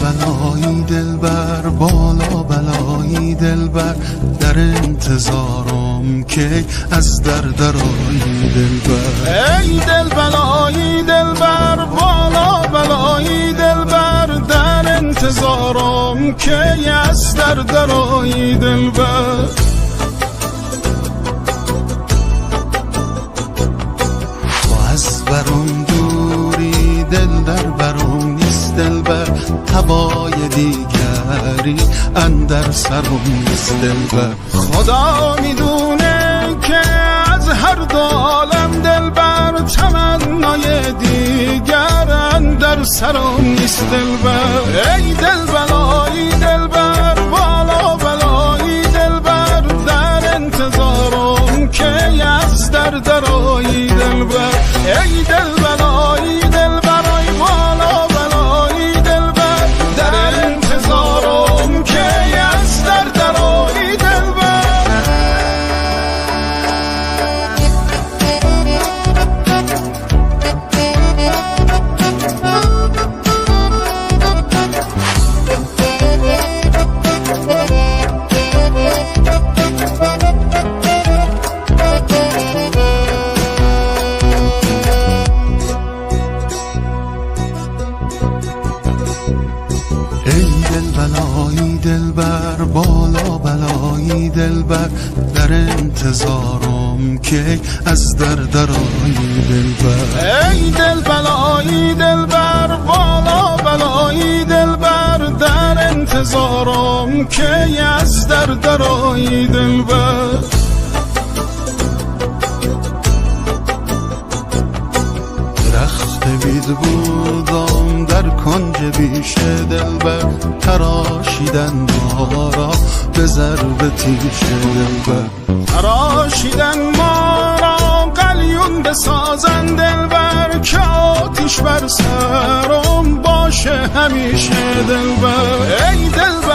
بلایی دلبر، بالا بلایی دلبر، در انتظارم که از در درایی دلبر. ای دل بلایی دلبر، بالا بلایی دلبر، در انتظارم که از در درایی دلبر. تو از برم دوری دل در برم نیست دلبر، هوای دیگری اندر سرم نیست دلبر. خدا میدونه که از هر دو عالم دلبر، تمنای دیگر اندر سرم نیست دلبر. ای دل بلایی دلبر، بالا بلایی دلبر، در انتظارم که از در درایی دلبر. ای دل بلایی دلبر، ای بالا بلایی دلبر، در انتظارم که از در درایی دلبر. ای دل بلایی دلبر، بالا بلایی دلبر، در انتظارم که از در درایی دلبر. ای دل بلایی دلبر، بالا بلایی دلبر، در انتظارم که از در درایی دلبر. درخت بید بودم در کنج بیش دلبر، تراشیدن ما را به ضرب تیش دلبر. تراشیدن ما را قلیون بسازن دلبر، که آتیش بر سرم باشه همیشه دلبر. ای دل